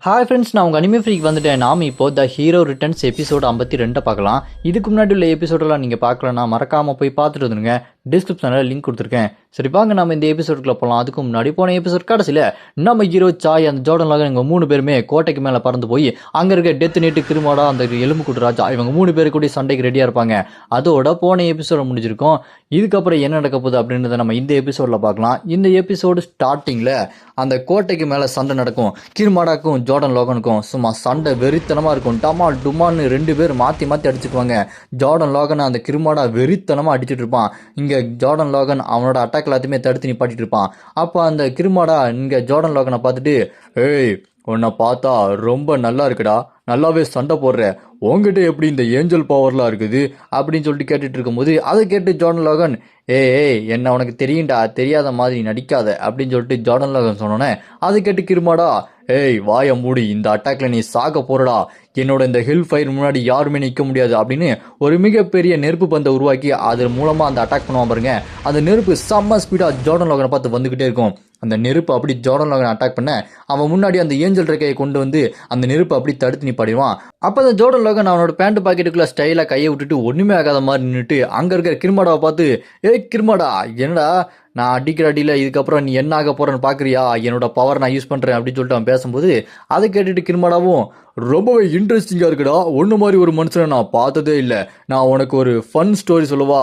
Hi friends, நான் உங்கள் anime ஃப்ரீக்கு வந்துட்டேன். நாம் இப்போ த ஹீரோ ரிட்டர்ன்ஸ் எபிசோடு 52 பார்க்கலாம். இதுக்கு முன்னாடி உள்ள எபிசோடெல்லாம் நீங்கள் பார்க்கலன்னா மறக்காமல் போய் பார்த்துட்டு வந்துடுங்க. டிஸ்கிரிப்ஷனில் லிங்க் கொடுத்துருக்கேன். சரி வாங்க நம்ம இந்த எபிசோடுக்குள்ள போகலாம். அதுக்கு முன்னாடி போன எபிசோட் கடைசியில் நம்ம ஹீரோ சாய் அந்த ஜோர்டன் லாகன் இவங்க 3 பேருமே கோட்டைக்கு மேலே பறந்து போய் அங்கே இருக்க டெத் நீட்டு கிருமாடா அந்த எலும்பு கூட்டு ராஜா இவங்க 3 பேரு கூட சண்டைக்கு ரெடியாக இருப்பாங்க. அதோட போன எபிசோட முடிஞ்சிருக்கும். இதுக்கப்புறம் என்ன நடக்க போகுது அப்படின்றத நம்ம இந்த எபிசோடில் பார்க்கலாம். இந்த எபிசோடு ஸ்டார்டிங்கில் அந்த கோட்டைக்கு மேலே சண்டை நடக்கும். கிருமாடாக்கும் ஜோர்டன் லாகனுக்கும் சும்மா சண்டை வெறித்தனமாக இருக்கும். டமால் டுமான்னு 2 பேர் மாற்றி மாற்றி அடிச்சுக்குவாங்க. ஜோர்டன் லாகன் அந்த கிருமாடா வெறித்தனமாக அடிச்சுட்டு இருப்பான். இங்கே ஜோர்டன் லாகன் அவனோட அட்டாக் எல்லாத்தையுமே தடுத்து நிப்பாட்டிட்டு இருப்பான். அப்போ அந்த கிருமாடா இங்கே ஜோர்டன் லாகனை பார்த்துட்டு, ஏய் உன்னை பார்த்தா ரொம்ப நல்லா இருக்குடா, நல்லாவே சண்டை போடுற, உங்ககிட்ட எப்படி இந்த ஏஞ்சல் பவர்லாம் இருக்குது அப்படின்னு சொல்லிட்டு கேட்டுட்டு இருக்கும்போது அதை கேட்டு ஜோர்டன் லாகன், ஏய் என்ன உனக்கு தெரியும்டா, தெரியாத மாதிரி நடிக்காத அப்படின்னு சொல்லிட்டு ஜோர்டன் லாகன் சொன்னோன்னே அதை கேட்டு கிருமாடா, ஏய் வாய மூடி, இந்த அட்டாக்ல நீ சாக போறடா, என்னோட இந்த ஹில் ஃபயர் முன்னாடி யாருமே நிற்க முடியாது அப்படின்னு ஒரு மிகப்பெரிய நெருப்பு பந்தை உருவாக்கி அது மூலமாக அந்த அட்டாக் பண்ணுவான் பாருங்க. அந்த நெருப்பு செம்ம ஸ்பீடாக ஜோர்டன் லாகனை பார்த்து வந்துக்கிட்டே இருக்கும். அந்த நெருப்பு அப்படி ஜோர்டன் லாகன் அட்டாக் பண்ண அவன் முன்னாடி அந்த ஏஞ்சல் ரெக்கையை கொண்டு வந்து அந்த நெருப்பு அப்படி தடுத்து நிப்பாடிடுவான். அப்போ அந்த ஜோர்டன் லாகன் அவனோட பேண்ட் பாக்கெட்டுக்குள்ள ஸ்டைலாக கையை விட்டுட்டு ஒன்றுமே ஆகாத மாதிரி நின்றுட்டு அங்கே இருக்கிற கிருமாடாவை பார்த்து, ஏய் கிருமாடா என்னடா நான் அடிக்கிற அடியில் இதுக்கப்புறம் நீ என்ன ஆக போகிறேன்னு பார்க்குறியா, என்னோட பவர் நான் யூஸ் பண்ணுறேன் அப்படின்னு சொல்லிட்டு அவன் பேசும்போது அதை கேட்டுட்டு கிருமாடாவும், ரொம்பவே இன்ட்ரெஸ்டிங்காக இருக்குடா, ஒன்று மாதிரி ஒரு மனுஷனை நான் பார்த்ததே இல்லை, நான் உனக்கு ஒரு ஃபன் ஸ்டோரி சொல்லவா,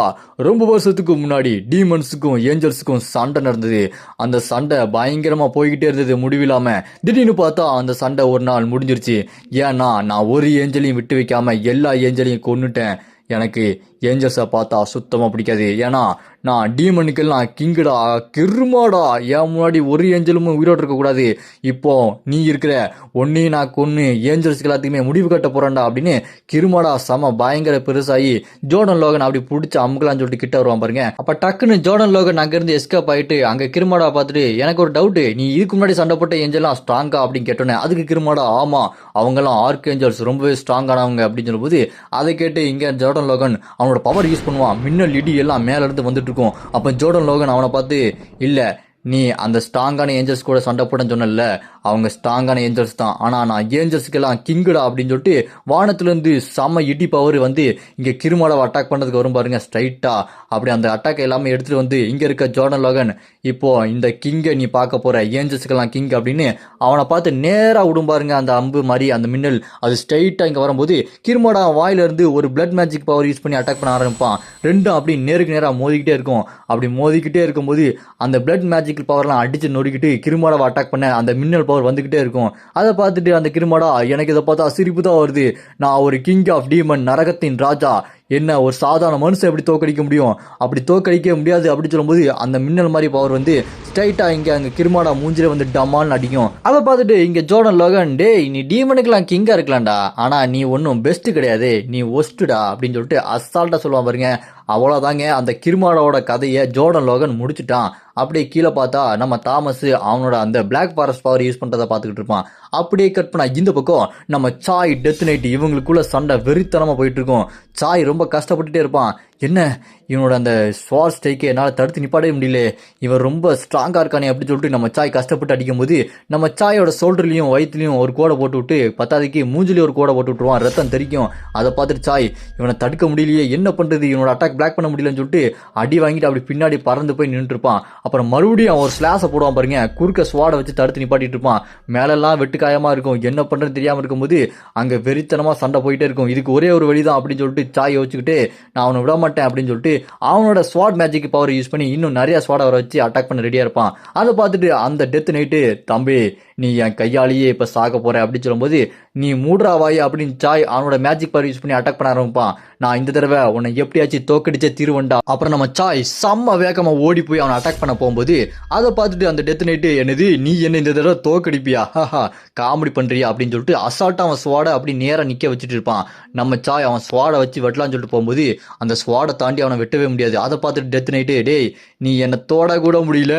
ரொம்ப வருஷத்துக்கு முன்னாடி டீமன்ஸுக்கும் ஏஞ்சல்ஸுக்கும் சண்டை நடந்தது. அந்த சண்டை பயங்கரமாக போய்கிட்டே இருந்தது முடிவில்லாமல். திடீர்னு பார்த்தா அந்த சண்டை ஒரு நாள் முடிஞ்சிருச்சு. ஏன்னா நான் ஒரு ஏஞ்சலையும் விட்டு வைக்காம எல்லா ஏஞ்சலையும் கொன்னுட்டேன். எனக்கு ஏஞ்சல்ஸை பார்த்தா சுத்தமாக பிடிக்காது. ஏன்னா நான் டீமனுக்கெல்லாம் கிங்குடா, கிருமாடா, என் முன்னாடி ஒரு ஏஞ்சலும் உயிரோடு இருக்கக்கூடாது. இப்போ நீ இருக்கிற ஒன்னையும் நான் கொன்று ஏஞ்சல்ஸ்க்கு எல்லாத்துக்குமே முடிவு கட்ட போகிறேன்டா அப்படின்னு கிருமாடா செம பயங்கர பெருசாகி ஜோர்டன் லாகன் அப்படி பிடிச்சி அமுக்கலான்னு சொல்லிட்டு கிட்ட வருவான் பாருங்க. அப்போ டக்குன்னு ஜோர்டன் லாகன் அங்கேருந்து எஸ்கேப் ஆகிட்டு அங்கே கிருமாடா பார்த்துட்டு, எனக்கு ஒரு டவுட்டு, நீ இதுக்கு முன்னாடி சண்டை போட்ட ஏஞ்சல்லாம் ஸ்ட்ராங்கா அப்படின்னு கேட்டோன்னே அதுக்கு கிருமாடா, ஆமாம் அவங்கெல்லாம் ஆர்க் ஏஞ்சல்ஸ் ரொம்பவே ஸ்ட்ராங்கானவங்க அப்படின்னு சொல்லும்போது அதை கேட்டு இங்கே ஜோர்டன் லாகன் அவனோட பவர் யூஸ் பண்ணுவான். மின்னல் இடி எல்லாம் மேல இருந்து வந்துட்டு இருக்கும். அப்ப ஜோர்டன் லாகன் அவனை பார்த்து, இல்ல நீ அந்த ஸ்ட்ராங்கான ஏஞ்சல்ஸ் கூட சண்டை போட்டேன்னு சொன்னல, அவங்க ஸ்ட்ராங்கான ஏஞ்சல்ஸ் தான், ஆனால் நான் ஏஞ்சல்ஸுக்கெல்லாம் கிங்குடா அப்படின்னு சொல்லிட்டு வானத்துலேருந்து செம்ம இடி பவர் வந்து இங்கே கிருமாடாவை அட்டாக் பண்ணுறதுக்கு வரும் பாருங்க. ஸ்ட்ரைட்டாக அப்படி அந்த அட்டாக் எல்லாமே எடுத்துகிட்டு வந்து இங்கே இருக்க ஜோர்டன் லாகன், இப்போ இந்த கிங்கை நீ பார்க்க போகிற, ஏஞ்சல்ஸுக்கெல்லாம் கிங் அப்படின்னு அவனை பார்த்து நேராக விடும் பாருங்க. அந்த அம்பு மாதிரி அந்த மின்னல் அது ஸ்ட்ரைட்டாக இங்கே வரும்போது கிருமாடா வாயிலிருந்து ஒரு பிளட் மேஜிக் பவர் யூஸ் பண்ணி அட்டாக் பண்ண ஆரம்பிப்பான். ரெண்டும் அப்படி நேருக்கு நேராக மோதிக்கிட்டே இருக்கும். அப்படி மோதிக்கிட்டே இருக்கும்போது அந்த பிளட் மேஜிக் பவர்லாம் அடிச்சு நொறுக்கிட்டு கிருமாடாவை அட்டாக் பண்ண அந்த மின்னல் பவர் வந்துகிட்டே இருக்கும். அதை பார்த்துட்டு அந்த கிருமாடா, எனக்கு இதை பார்த்தா சிரிப்பு தான் வருது, நான் ஒரு கிங் ஆஃப் டீமன், நரகத்தின் ராஜா, என்ன ஒரு சாதாரண மனுஷன் எப்படி தோக்கடிக்க முடியும், அப்படி தோக்கடிக்க முடியாது அப்படின்னு சொல்லும்போது அந்த மின்னல் மாதிரி பவர் வந்து ஸ்ட்ரைட்டா இங்கே அங்கே கிருமாடா மூஞ்சில வந்து டமால்னு அடிக்கும். அதை பார்த்துட்டு இங்கே ஜோர்டன் லாகன், டேய் நீ டீமனுக்கெல்லாம் கிங்கா இருக்கலாம்டா, ஆனால் நீ ஒன்றும் பெஸ்ட் கிடையாது, நீ ஒஸ்ட்டுடா அப்படின்னு சொல்லிட்டு அசால்ட்டா சொல்லுவான் பாருங்க. அவ்வளோதாங்க, அந்த கிருமாடாவோட கதையை ஜோர்டன் லாகன் முடிச்சுட்டான். அப்படியே கீழே பார்த்தா நம்ம தாமஸ் அவனோட அந்த பிளாக் ஃபாரஸ்ட் பவர் யூஸ் பண்ணுறதை பார்த்துக்கிட்டு இருப்பான். அப்படியே கட் பண்ணா இந்த பக்கம் நம்ம சாய், டெத் நைட் இவங்களுக்குள்ள சண்டை வெறித்தனமாக போயிட்டு இருக்கும். சாய் ரொம்ப கஷ்டப்பட்டுட்டே இருப்பான். என்ன இவனோட அந்த ஸ்வார் ஸ்ட்ரைக்கை என்னால் தடுத்து நிப்பாடவே முடியல, இவன் ரொம்ப ஸ்ட்ராங்காக இருக்கானே அப்படின்னு சொல்லிட்டு நம்ம சாய் கஷ்டப்பட்டு அடிக்கும் போது நம்ம சாயோட ஷோல்டர்லையும் வயிற்றுலையும் ஒரு கோடை போட்டு விட்டு பத்தாதிக்கு மூஞ்சிலையும் ஒரு கோடை போட்டு விட்டுருவான். ரத்தம் தெரிக்கும். அதை பார்த்துட்டு சாய், இவனை தடுக்க முடியலையே, என்ன பண்ணுறது, இவனோட அட்டாக் பிளாக் பண்ண முடியலன்னு சொல்லிட்டு அடி வாங்கிட்டு அப்படி பின்னாடி பறந்து போய் நின்றுட்டு இருப்பான். அப்புறம் மறுபடியும் அவன் ஒரு ஸ்லாஸை போடுவான் பாருங்க. குறுக்க ஸ்வாடை வச்சு தடுத்து நிப்பாட்டிட்டு இருப்பான். மேலெல்லாம் வெட்டுக்காயமாக இருக்கும். என்ன பண்ணுறது தெரியாமல் இருக்கும்போது அங்கே வெறித்தனமாக சண்டை போயிட்டே இருக்கும். இதுக்கு ஒரே ஒரு வழி தான் அப்படின்னு சொல்லிட்டு சாய் யோசிச்சுக்கிட்டு, நான் அவனை விட மாட்டேன் அப்படின்னு சொல்லிட்டு அவனோட ஸ்வாட் மேஜிக் பவர் யூஸ் பண்ணி இன்னும் நிறைய ஸ்வாட் அவரை வச்சு அட்டாக் பண்ண ரெடியாக இருப்பான். அதை பார்த்துட்டு அந்த டெத் நைட்டு, தம்பி நீ என் கையாலேயே இப்போ சாக போற அப்படின்னு சொல்லும்போது, நீ மூட்ரா வாய் அப்படின்னு சாய் அவனோட மேஜிக் பவர் யூஸ் பண்ணி அட்டாக் பண்ண ஆரம்பிப்பான். நான் இந்த தடவை உன்னை எப்படியாச்சும் தோக்கடிச்சே தீர்வண்டா. அப்புறம் நம்ம சாய் செம்ம வேகமாக ஓடி போய் அவனை அட்டாக் பண்ண போகும்போது அதை பார்த்துட்டு அந்த டெத் நைட்டு, என்னது நீ என்ன இந்த தடவை தோக்கடிப்பியா, ஹஹா காமெடி பண்றியா அப்படின்னு சொல்லிட்டு அசால்ட்டாக அவன் ஸ்வாடை அப்படி நேராக நிற்க வச்சுட்டு இருப்பான். நம்ம சாய் அவன் ஸ்வாடை வச்சு வெட்டலான்னு சொல்லிட்டு போகும்போது அந்த ஸ்வாடை தாண்டி அவனை வெட்டவே முடியாது. அதை பார்த்துட்டு டெத் நைட்டு, டேய் நீ என்னை தோட கூட முடியல,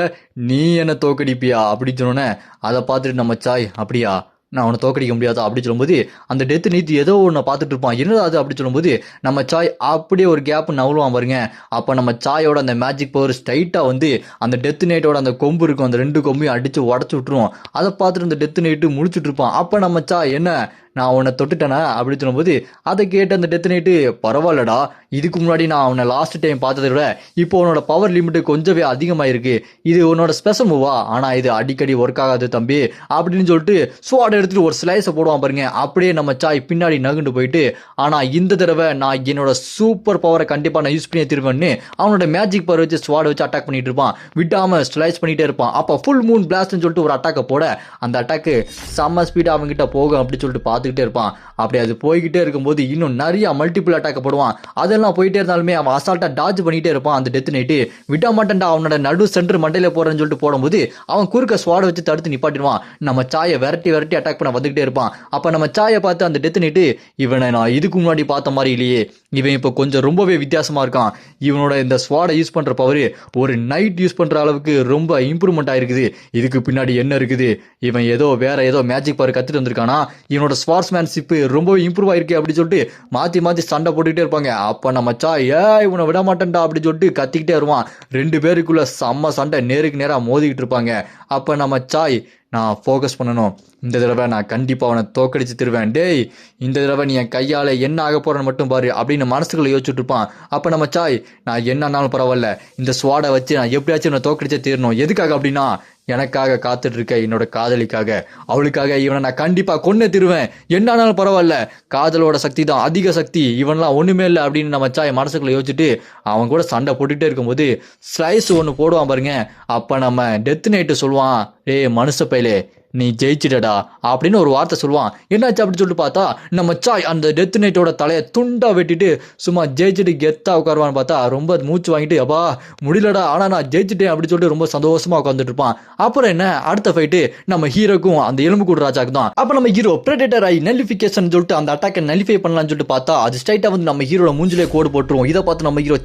நீ என்ன தோக்கடிப்பியா அப்படின்னு சொன்னோன்னே அதை பார்த்துட்டு நம்ம சாய், அப்படியா நான் அவனை தோக்கடிக்க முடியாது அப்படின்னு சொல்லும்போது அந்த டெத் நீத்து ஏதோ ஒன்று பார்த்துட்டு இருப்பான். என்னடா அது அப்படின்னு சொல்லும்போது நம்ம சாய் அப்படியே ஒரு கேப் நவலுவான் பாருங்க. அப்போ நம்ம சாயோட அந்த மேஜிக் பவர் ஸ்ட்ரைட்டாக வந்து அந்த டெத் நைட்டோட அந்த கொம்பு இருக்கும், அந்த 2 கொம்பையும் அடித்து உடச்சி விட்டுருவோம். அதை பார்த்துட்டு அந்த டெத் நைட்டு முழிச்சுட்டு இருப்பான். அப்போ நம்ம சாய் என்ன நான் உன்னை தொட்டுட்டேனா அப்படின்னு சொல்லும்போது அதை கேட்டு அந்த டெத் நைட்டு பரவாயில்லடா, இதுக்கு முன்னாடி நான் அவனை லாஸ்ட் டைம் பார்த்ததை விட இப்போ உன்னோட பவர் லிமிட்டு கொஞ்சமே அதிகமாயிருக்கு, இது உன்னோட ஸ்பெஷல் மூவா, ஆனால் இது அடிக்கடி ஒர்க் ஆகாது தம்பி அப்படின்னு சொல்லிட்டு ஸ்வாட் எடுத்துட்டு ஒரு ஸ்லைஸை போடுவான் பாருங்க. அப்படியே நம்ம சாய் பின்னாடி நகுண்டு போயிட்டு ஆனால் இந்த தடவை நான் என்னோட சூப்பர் பவரை கண்டிப்பாக நான் யூஸ் பண்ணி திருவேன்னு அவனோட மேஜிக் பவர் வச்சு ஸ்வாட் வச்சு அட்டாக் பண்ணிட்டு இருப்பான். விடாம ஸ்லைஸ் பண்ணிட்டே இருப்பான். அப்போ ஃபுல் மூன் பிளாஸ்ட்னு சொல்லிட்டு ஒரு அட்டாக்கை போட அந்த அட்டாக்கு செம்ம ஸ்பீடாக அவங்ககிட்ட போகும் அப்படின்னு சொல்லிட்டு பார்த்துக்கிட்டே இருப்பான். அப்படி அது போய்கிட்டே இருக்கும்போது இன்னும் நிறைய மல்டிபிள் அட்டாக் போடுவான். அதெல்லாம் போயிட்டே இருந்தாலுமே அவன் அசால்ட்டா டாஜ் பண்ணிட்டே இருப்பான். அந்த டெத் நைட்டு விட மாட்டேன்டா அவனோட நடு சென்டர் மண்டையில போறேன்னு சொல்லிட்டு போடும்போது அவன் குறுக்க ஸ்வாட வச்சு தடுத்து நிப்பாட்டிடுவான். நம்ம சாயை விரட்டி விரட்டி அட்டாக் பண்ண வந்துகிட்டே இருப்பான். அப்ப நம்ம சாயை பார்த்து அந்த டெத் நைட்டு இவனை நான் இதுக்கு முன்னாடி பார்த்த மாதிரி இல்லையே, இவன் இப்போ கொஞ்சம் ரொம்பவே வித்தியாசமா இருக்கான், இவனோட இந்த ஸ்வாடை யூஸ் பண்ற பவர் ஒரு நைட் யூஸ் பண்ற அளவுக்கு ரொம்ப இம்ப்ரூவ்மெண்ட் ஆயிருக்குது, இதுக்கு பின்னாடி என்ன இருக்குது, இவன் வேற ஏதோ மேஜிக் பவர் கத்துட்டு வந்திருக்கானா, இவனோட ஸ்வார்ட்ஸ்மேன்ஷிப் ரொம்பவே இம்ப்ரூவ் ஆயிருக்கு அப்படின்னு சொல்லிட்டு மாத்தி சண்டை போட்டுக்கிட்டே இருப்பாங்க. அப்ப நம்ம சாய் இவனை விட மாட்டேன்டா அப்படின்னு சொல்லிட்டு கத்திக்கிட்டே வருவான். 2 பேருக்குள்ள செம்ம சண்டை நேருக்கு நேரா மோதிக்கிட்டு இருப்பாங்க. அப்ப நம்ம சாய் நான் ஃபோக்கஸ் பண்ணணும், இந்த தடவை நான் கண்டிப்பாக அவனை தோக்கடிச்சு தருவேன், டேய் இந்த தடவை நீ என் கையால் என்ன ஆக போறன்னு மட்டும் பாரு அப்படின்னு மனசுக்குள்ள யோசிச்சுட்டு இருப்பான். அப்போ நம்ம சாய் நான் என்னன்னாலும் பரவாயில்ல, இந்த ஸ்வாடை வச்சு நான் எப்படியாச்சும் என்னை தோக்கடிச்சே தீரணும், எதுக்காக அப்படின்னா எனக்காக காத்துட்டு இருக்க என்னோட காதலிக்காக, அவளுக்காக இவனை நான் கண்டிப்பா கொன்னே திருவேன், என்னானாலும் பரவாயில்ல, காதலோட சக்தி தான் அதிக சக்தி, இவன்லாம் ஒண்ணுமே இல்லை அப்படின்னு நம்ம சாய் மனசுக்குள்ள யோசிச்சுட்டு அவன் கூட சண்டை போட்டுக்கிட்டே இருக்கும்போது ஸ்லைஸ் ஒன்று போடுவான் பாருங்க. அப்ப நம்ம டெத் நைட்டு சொல்லுவான், மனுஷ பையலே நீ ஜெயிச்சிடடா அப்படின்னு ஒரு வார்த்தை சொல்லுவான். என்னாச்சு அப்படின்னு சொல்லிட்டு பார்த்தா நம்ம சாய் அந்த டெத் நைட்டோட தலையை துண்டா வெட்டிட்டு சும்மா ஜெயிச்சுட்டு கெத்தா உட்காருவான்னு பார்த்தா ரொம்ப மூச்சு வாங்கிட்டு அப்பா முடியலடா ஆனா நான் ஜெயிச்சிட்டேன் அப்படின்னு சொல்லிட்டு ரொம்ப சந்தோஷமா உட்காந்துட்டு இருப்பான். அப்புறம் என்ன அடுத்த ஃபைட்டு நம்ம ஹீரோக்கும் அந்த எலும்புக்கூடு ராஜாக்கு தான். அப்ப நம்ம ஹீரோ பிரெடேட்டர் ஆகி நலிஃபிகேஷன் சொல்லிட்டு அந்த அட்டாக்கை நலிஃபை பண்ணலாம்னு சொல்லிட்டு பார்த்தா அது ஸ்ட்ரைட்டா வந்து நம்ம ஹீரோட மூஞ்சிலே கோடு போட்டுருவோம். இதை பார்த்து நம்ம ஹீரோ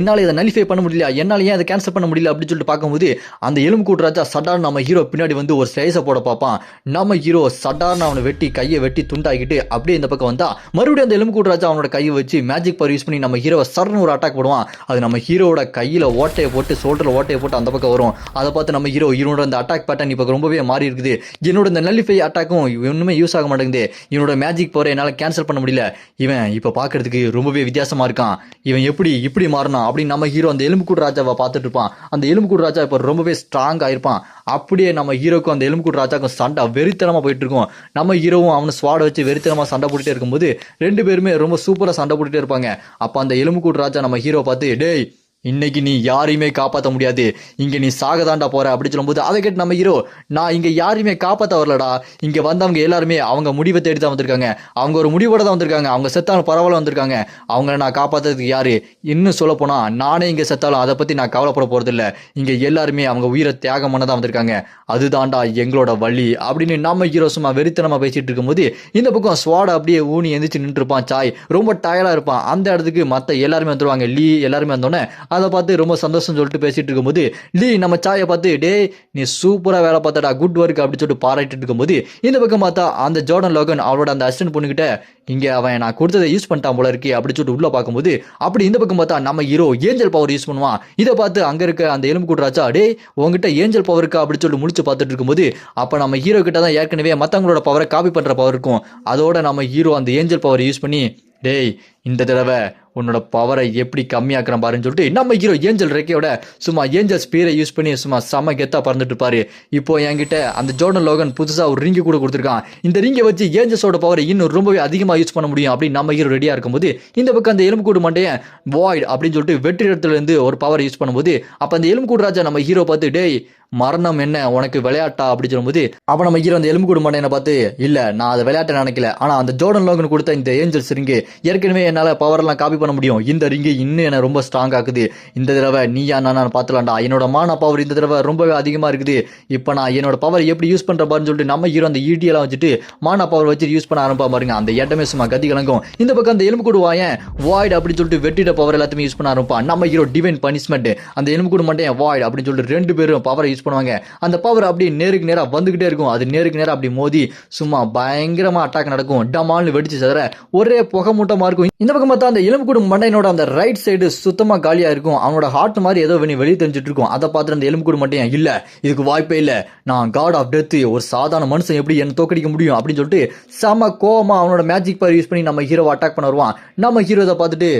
என்னால இதை நலிஃபை பண்ண முடியல, என்னால ஏன் அதை கேன்சல் பண்ண முடியல அப்படின்னு சொல்லிட்டு பார்க்கும்போது அந்த எலும்புக்கூடு ராஜா சடார்னு நம்ம ஹீரோ பின்னாடி வந்து ஒரு ஸ்லைஸை போட பார்ப்பான். நம்ம ஹீரோ சடார்னு அவனை வெட்டி கையை வெட்டி துண்டாக்கிட்டு அப்படியே இந்த பக்கம் வந்தா மறுபடியும் அந்த எலும்புக்கூடு ராஜா அவனோட கையை வச்சு மேஜிக் பவர் யூஸ் பண்ணி நம்ம ஹீரோவை சரன்னு ஒரு அட்டாக் போடுவான். அது நம்ம ஹீரோட கையில ஓட்டையை போட்டு ஷோல்டர்ல ஓட்டையை போட்டு அந்த பக்கம் வரும். அதை பார்த்து நம்ம ஹீரோ இவனோட அந்த அட்டாக் பேட்டர்ன் இப்போ ரொம்பவே மாறி இருக்குது, என்னோட இந்த நல்லிஃபை அட்டாக்கும் ஒன்றுமே யூஸ் ஆக மாட்டேங்குது, இவனோட மேஜிக் பவரை என்னால் கேன்சல் பண்ண முடியல, இவன் இப்போ பார்க்கறதுக்கு ரொம்பவே வித்தியாசமா இருக்கான், இவன் இப்படி மாறினான் அப்படின்னு நம்ம ஹீரோ அந்த எலும்புக்கூடு ராஜாவை பார்த்துட்டு இருப்பான். அந்த எலும்புக்கூடு ராஜா இப்போ ரொம்பவே ஸ்ட்ராங் ஆயிருப்பான். அப்படியே நம்ம ஹீரோக்கும் அந்த எலும்புக்கூடு ராஜாக்கும் சண்டை வெறித்தனமா போயிட்டு இருக்கும். நம்ம ஹீரோவும் அவனை ஸ்வாட வச்சு வெறித்தனமா சண்டை போட்டுட்டே இருக்கும்போது 2 பேருமே ரொம்ப சூப்பரா சண்டை போட்டுட்டே இருப்பாங்க. அப்ப அந்த எலும்புக்கூடு ராஜா நம்ம ஹீரோ பார்த்து டேய் இன்னைக்கு நீ யாரையுமே காப்பாற்ற முடியாது, இங்க நீ சாகதாண்டா போற அப்படி சொல்லும்போது அதை கேட்டு நம்ம ஹீரோ நான் இங்க யாரையுமே காப்பாற்ற வரலடா, இங்க வந்தவங்க எல்லாருமே அவங்க முடிவை தேடி தான் வந்திருக்காங்க, அவங்க ஒரு முடிவோட தான் வந்திருக்காங்க, அவங்க செத்தாலும் பரவாயில்ல வந்திருக்காங்க, அவங்கள நான் காப்பாற்றுறதுக்கு யாரு, இன்னும் சொல்ல போனா நானே இங்க செத்தாலும் அதை பத்தி நான் கவலைப்பட போறது இல்லை, இங்க எல்லாருமே அவங்க உயிரை தியாகம் பண்ண தான் வந்திருக்காங்க, அதுதான்டா எங்களோட வழி அப்படின்னு நம்ம ஹீரோ சும்மா வெறித்தனமா பேசிட்டு இருக்கும்போது இந்த பக்கம் ஸ்வாட அப்படியே ஊனி எந்திரிச்சு நின்று இருப்பான். சாய் ரொம்ப டயர்டா இருப்பான். அந்த இடத்துக்கு மற்ற எல்லாருமே வந்துருவாங்க. லீ எல்லாருமே வந்தோடனே அதை பார்த்து ரொம்ப சந்தோஷம் சொல்லிட்டு பேசிட்டு இருக்கும்போது லீ நம்ம சாயை பார்த்து டே நீ சூப்பரா வேலை பார்த்தடா குட் ஒர்க் அப்படின்னு சொல்லிட்டு பாராட்டிட்டு இருக்கும்போது இந்த பக்கம் பார்த்தா அந்த ஜோர்டன் லோகன் அவளோட அந்த அசிஸ்டன்ட் பொண்ணுகிட்ட இங்க அவன் நான் கொடுத்ததை யூஸ் பண்ணிட்டான் போல இருக்கு அப்படி சொல்லிட்டு உள்ள பார்க்கும்போது அப்படி இந்த பக்கம் பார்த்தா நம்ம ஹீரோ ஏஞ்சல் பவர் யூஸ் பண்ணுவான். இதை பார்த்து அங்க இருக்க அந்த எலும்புக்கூடு ராஜா டே உங்ககிட்ட ஏஞ்சல் பவர் இருக்கா அப்படின்னு சொல்லிட்டு முடிச்சு பார்த்துட்டு இருக்கும்போது அப்ப நம்ம ஹீரோ கிட்ட தான் ஏற்கனவே மற்றவங்களோட பவரை காப்பி பண்ற பவர் இருக்கும். அதோட நம்ம ஹீரோ அந்த ஏஞ்சல் பவர் யூஸ் பண்ணி டேய் இந்த தடவை உன்னோட பவரை எப்படி கம்மியாக்குறேன் பாருன்னு சொல்லிட்டு நம்ம ஹீரோ ஏஞ்சல் ரெக்கையோட சும்மா ஏஞ்சல் ஸ்பீரை யூஸ் பண்ணி சும்மா செம்ம கெத்தா பறந்துட்டு இருப்பாரு. இப்போ என்கிட்ட அந்த ஜோர்டன் லோகன் புதுசா ஒரு ரிங்கு கூட கொடுத்துருக்கான், இந்த ரிங்கை வச்சு ஏஞ்சல்ஸோட பவரை இன்னும் ரொம்பவே அதிகமாக யூஸ் பண்ண முடியும் அப்படின்னு நம்ம ஹீரோ ரெடியா இருக்கும்போது இந்த பக்கம் அந்த எலும்புக்கூடு மண்டையை வாய்ட் அப்படின்னு சொல்லிட்டு வெற்றி இடத்துல இருந்து ஒரு பவர் யூஸ் பண்ணும்போது அப்ப அந்த எலும்புக்கூடு ராஜா நம்ம ஹீரோ பார்த்து டேய் மரணம் என்ன உனக்கு விளையாட்டா அப்படி சொல்லும்போது அப்ப நம்ம ஹீரோ அந்த எலும்புக்கூடு மண்டையை பார்த்து இல்ல நான் அதை விளையாட்ட நினைக்கல, ஆனா அந்த ஜோர்டன் லோகன் கொடுத்த இந்த ஏஞ்சல்ஸ் ரிங்கு ஏற்கனவே என்னால் பவர்லாம் காப்பி பண்ண முடியும். இந்த ரிங்கு இன்னும் என்ன ரொம்ப ஸ்ட்ராங் ஆக்குது. இந்த தடவை நீயா நான் பார்த்துலாம்டா. என்னோட மான பவர் இந்த தடவை ரொம்பவே அதிகமாக இருக்குது. இப்போ நான் என்னோட பவர் எப்படி யூஸ் பண்ணுற பாருன்னு சொல்லிட்டு நம்ம ஹீரோ அந்த ஈட்டியெல்லாம் வச்சுட்டு மான பவர் வச்சு யூஸ் பண்ண ஆரம்பா பாருங்க. அந்த இடமே சும்மா கத்தி கலங்கும். இந்த பக்கம் அந்த எலும்பு கூடு வாயன் வாய்ட் அப்படின்னு சொல்லிட்டு வெட்டிட பவர் எல்லாத்தையுமே யூஸ் பண்ண ஆரம்பிப்பா. நம்ம ஹீரோ டிவைன் பனிஷ்மெண்ட் அந்த எலும்பு கூடு மட்டும் வாய்ட் அப்படின்னு சொல்லிட்டு 2 பேரும் பவரை யூஸ் பண்ணுவாங்க. அந்த பவர் அப்படி நேருக்கு நேராக வந்துகிட்டே இருக்கும். அது நேருக்கு நேராக அப்படி மோதி சும்மா பயங்கரமா அட்டாக் நடக்கும். டமால்னு வெடிச்சு சதற ஒரே புகை மூட்டமா இருக்கும். இந்த பக்கம் பார்த்தா அந்த எலும்பு கூடு மண்டையனோட அந்த ரைட் சைடு சுத்தமா காலியா இருக்கும். அவனோட ஹார்ட் மாதிரி ஏதோ வெளியே தெரிஞ்சிட்டு இருக்கும். அதை பார்த்துட்டு அந்த எலும்பு கூடு மட்டும் இல்ல, இதுக்கு வாய்ப்பே இல்ல, நான் காட் ஆஃப் டெத், ஒரு சாதாரண மனுஷன் எப்படி என்ன தோக்கடிக்க முடியும் அப்படின்னு சொல்லிட்டு செம கோவமா அவனோட மேஜிக் பவர் யூஸ் பண்ணி நம்ம ஹீரோ அட்டாக் பண்ண வருவான். நம்ம ஹீரோ இதை பார்த்துட்டு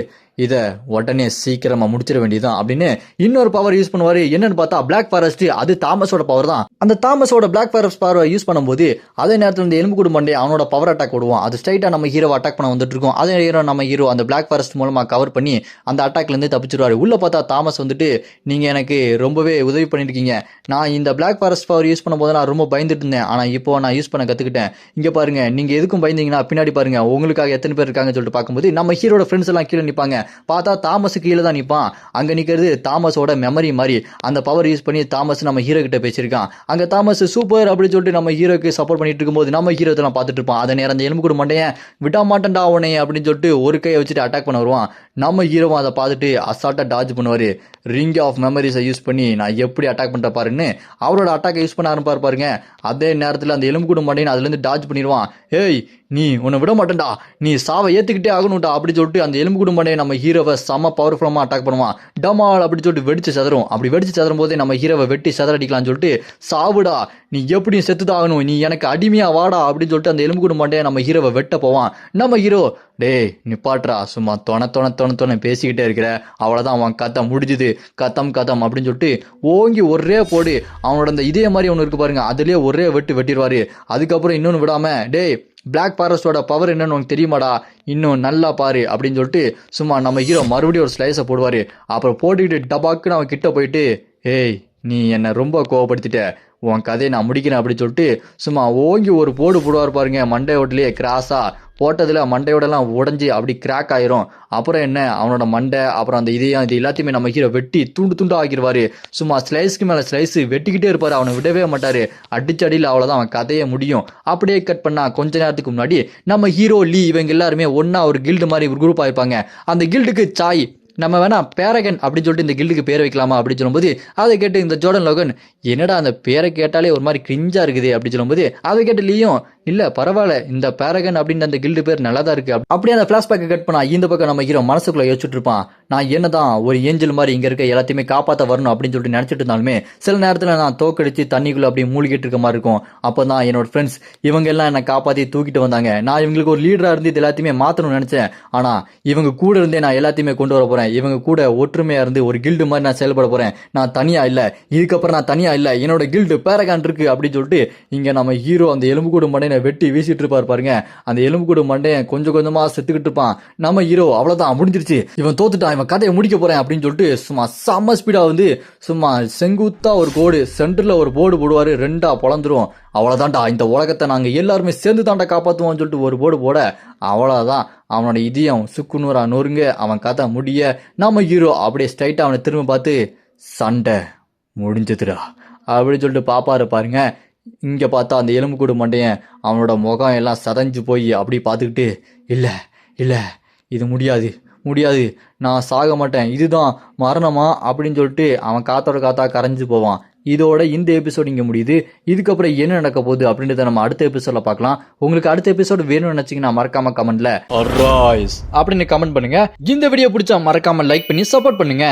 இதை உடனே சீக்கிரமா முடிச்சிட வேண்டியதுதான் அப்படின்னு இன்னொரு பவர் யூஸ் பண்ணுவாரு. என்னன்னு பார்த்தா பிளாக் ஃபாரஸ்ட். அது தாமஸோட பவர் தான். அந்த தாமஸோட பிளாக் ஃபாரஸ்ட் பவர் யூஸ் பண்ணும்போது அதே நேரத்தில் இந்த எலும்பு கூடு மண்டே அவனோட பவர் அட்டாக் விடுவான். அது ஸ்ட்ரைட்டா நம்ம ஹீரோ அட்டாக் பண்ண வந்துட்டு இருக்கும். அதே நேரம் நம்ம ஹீரோ அந்த பிளாக் ஃபாரஸ்ட் மூலமா கவர் பண்ணி அந்த அட்டாக்ல இருந்து தப்பிச்சிருவாரு. உள்ள பார்த்தா தாமஸ் வந்துட்டு நீங்க எனக்கு ரொம்பவே உதவி பண்ணிருக்கீங்க. நான் இந்த பிளாக் ஃபாரஸ்ட் பவர் யூஸ் பண்ணும்போது நான் ரொம்ப பயந்துட்டு இருந்தேன். ஆனா இப்போ நான் யூஸ் பண்ண கத்துக்கிட்டேன். இங்க பாருங்க, நீங்க எதுக்கும் பயந்தீங்கன்னா பின்னாடி பாருங்க உங்களுக்காக எத்தனை பேர் இருக்காங்கன்னு சொல்லிட்டு பார்க்கும்போது நம்ம ஹீரோட ஃப்ரெண்ட்ஸ் எல்லாம் கீழே நிப்பாங்க. பார்த்தா தாமஸ் கீழே தான் நிற்பான். அங்கே நிற்கிறது தாமஸோட மெமரி மாதிரி. அந்த பவர் யூஸ் பண்ணி தாமஸ் நம்ம ஹீரோ கிட்ட பேசியிருக்கான். அங்கே தாமஸ் சூப்பர் அப்படின்னு சொல்லிட்டு நம்ம ஹீரோக்கு சப்போர்ட் பண்ணிட்டு இருக்கும்போது நம்ம ஹீரோ இதெல்லாம் பார்த்துட்டு இருப்பான். அதை நேரம் அந்த எலும்பு கூட மண்டையன் விட மாட்டேன்டா உடனே அப்படின்னு சொல்லிட்டு ஒரு கையை வச்சுட்டு அட்டாக் பண்ண வருவான். நம்ம ஹீரோவும் அதை பார்த்துட்டு அசால்ட்டாக டாஜ் பண்ணுவார். ரிங் ஆஃப் மெமரிஸை யூஸ் பண்ணி நான் எப்படி அட்டாக் பண்ணுற பாருன்னு அவரோட அட்டாக்கை யூஸ் பண்ண ஆரம்பிப்பார் பாருங்க. அதே நேரத்தில் அந்த எலும்பு கூட மண்டையன் அதுலேருந்து டாஜ் பண்ணிடுவான். ஏய் நீ உன்னை விட மாட்டேன்டா, நீ சாவை ஏற்றுக்கிட்டே ஆகணும்டா அப்படின்னு சொல்லிட்டு அந்த எலும்பு கூட மண்டையை நம்ம ஹீரோவை செம பவர்ஃபுல்லாக அட்டாக் பண்ணுவான். டமால் அப்படின்னு சொல்லிட்டு வெடிச்சு சதறும். அப்படி வெடிச்சு சதறும் போதே நம்ம ஹீரோவை வெட்டி சதறடிக்கலாம்னு சொல்லிட்டு சாவுடா, நீ எப்படியும் செத்துதான் ஆகணும், நீ எனக்கு அடிமையா வாடா அப்படின்னு சொல்லிட்டு அந்த எலும்பு கூட மண்டையை நம்ம ஹீரோவை வெட்ட போவான். நம்ம ஹீரோ டேய் நிப்பாட்ரா, சும்மா தொண பேசிக்கிட்டே இருக்கிற, அவ்வளோதான் அவன் கதை முடிஞ்சுது, கத்தம் அப்படின்னு சொல்லிட்டு ஓங்கி ஒரே போடு. அவனோட அந்த இதே மாதிரி ஒன்று இருக்கு பாருங்க, அதுலேயே ஒரே வெட்டிடுவாரு. அதுக்கப்புறம் இன்னொன்று விடாம டேய் பிளாக் ஃபாரஸ்டோட பவர் என்னன்னு உனக்கு தெரியுமாடா, இன்னும் நல்லா பாரு அப்படின்னு சொல்லிட்டு சும்மா நம்ம ஹீரோ மறுபடியும் ஒரு ஸ்லைஸை போடுவார். அப்புறம் போட்டுக்கிட்டு டபாக்குன்னு அவன் கிட்ட போயிட்டு ஏய் நீ என்னை ரொம்ப கோவப்படுத்திட்ட, உன் கதையை நான் முடிக்கிறேன் அப்படின்னு சொல்லிட்டு சும்மா ஓங்கி ஒரு போடுவார் பாருங்க. மண்டை ஓட்டிலேயே கிராஸா போட்டதில் மண்டையோடலாம் உடஞ்சி அப்படி கிராக் ஆயிரும். அப்புறம் என்ன அவனோட மண்டை அப்புறம் அந்த இதையும் இது எல்லாத்தையுமே நம்ம ஹீரோ வெட்டி துண்டு ஆக்கிடுவார். சும்மா ஸ்லைஸுக்கு மேலே ஸ்லைஸு வெட்டிக்கிட்டே இருப்பார். அவனை விடவே மாட்டார். அடிச்சடியில் அவ்வளோதான் அவன் கதையை முடியும். அப்படியே கட் பண்ணா கொஞ்ச நேரத்துக்கு முன்னாடி நம்ம ஹீரோ லீ இவங்க எல்லாருமே ஒன்றா ஒரு கில்டு மாதிரி ஒரு குரூப் ஆயிருப்பாங்க. அந்த கில்டுக்கு சாய் நம்ம வேணா பேரகன் அப்படின்னு சொல்லிட்டு இந்த கில்டுக்கு பேர் வைக்கலாமா அப்படின்னு சொல்லும்போது அதை கேட்டு இந்த ஜோர்டன் லோகன் என்னடா அந்த பேரை கேட்டாலே ஒரு மாதிரி கிரிஞ்சா இருக்குது அப்படின்னு சொல்லும்போது அதை கேட்டு லீயும் இல்லை பரவாயில்ல, இந்த பேரகன் அப்படின்னு அந்த கில்டு பேர் நல்லா தான் இருக்கு. அப்படியே அந்த ஃபிளாஷ்பேக்கை கட் பண்ணா இந்த பக்கம் நம்ம ஹீரோ மனசுக்குள்ள யோசிச்சுட்டு இருப்பான். நான் என்னதான் ஒரு ஏஞ்சல் மாதிரி இங்க இருக்க எல்லாத்தையுமே காப்பாற்ற வரணும் அப்படின்னு சொல்லிட்டு நினைச்சிட்டு இருந்தாலுமே சில நேரத்தில் நான் தோக்கடிச்சு தண்ணிக்குள்ள அப்படி மூழ்கிட்டு இருக்க மாதிரி இருக்கும். அப்போதான் என்னோட ஃப்ரெண்ட்ஸ் இவங்க எல்லாம் என்னை காப்பாற்றி தூக்கிட்டு வந்தாங்க. நான் இவங்களுக்கு ஒரு லீடரா இருந்து இது எல்லாத்தையுமே மாற்றணும்னு நினைச்சேன். ஆனா இவங்க கூட இருந்தே நான் எல்லாத்தையுமே கொண்டு வர போறேன். இவங்க கூட ஒற்றுமையா இருந்து ஒரு கில்டு மாதிரி நான் செயல்பட போறேன். நான் தனியா இல்ல, இதுக்கப்புறம் நான் தனியா இல்ல, என்னோட கில்டு பேரகான் இருக்கு அப்படின்னு சொல்லிட்டு இங்க நம்ம ஹீரோ அந்த எலும்புக்கூடு மண்டையை வெட்டி வீசிட்டு இருப்பாரு பாருங்க. அந்த எலும்புக்கூடு மண்டையை கொஞ்சம் கொஞ்சமா செத்துக்கிட்டு இருப்பான். நம்ம ஹீரோ அவ்வளவுதான் முடிஞ்சிருச்சு, இவன் தோத்துட்டான், இவன் கதையை முடிக்க போறேன் அப்படின்னு சொல்லிட்டு சும்மா செம்ம ஸ்பீடா வந்து சும்மா செங்குத்தா ஒரு கோடு சென்டர்ல ஒரு போர்டு போடுவாரு. 2ஆ பொழந்துரும். அவ்வளவுதான்டா, இந்த உலகத்தை நாங்க எல்லாருமே சேர்ந்து தாண்டா காப்பாத்துவோம்னு சொல்லிட்டு ஒரு போர்டு போட அவ்வளவுதான் அவனோட இதயம் சுக்குநூறா நொறுங்க. அவன் கதை முடிய நம்ம ஹீரோ அப்படியே ஸ்ட்ரைட்டா அவனை திரும்ப பார்த்து சண்டை முடிஞ்சதுடா அப்படின்னு சொல்லிட்டு பாப்பாரு பாருங்க. இங்க பார்த்தா அந்த எலும்புக்கூடு மண்டையன் அவனோட முகம் எல்லாம் சதஞ்சு போய் அப்படி பார்த்துக்கிட்டு இல்லை இது முடியாது, நான் சாக மாட்டேன், இதுதான் மரணமா அப்படின்னு சொல்லிட்டு அவன் காத்தா கரைஞ்சு போவான். இதோட இந்த எபிசோட் இங்கே முடியுது. இதுக்கப்புறம் என்ன நடக்க போகுது அப்படின்றத நம்ம அடுத்த எபிசோட்ல பார்க்கலாம். உங்களுக்கு அடுத்த எபிசோடு வேணும்னு நினைச்சீங்கன்னா மறக்காம கமெண்ட்ல அப்படின்னு கமெண்ட் பண்ணுங்க. இந்த வீடியோ பிடிச்சா மறக்காம லைக் பண்ணி சப்போர்ட் பண்ணுங்க.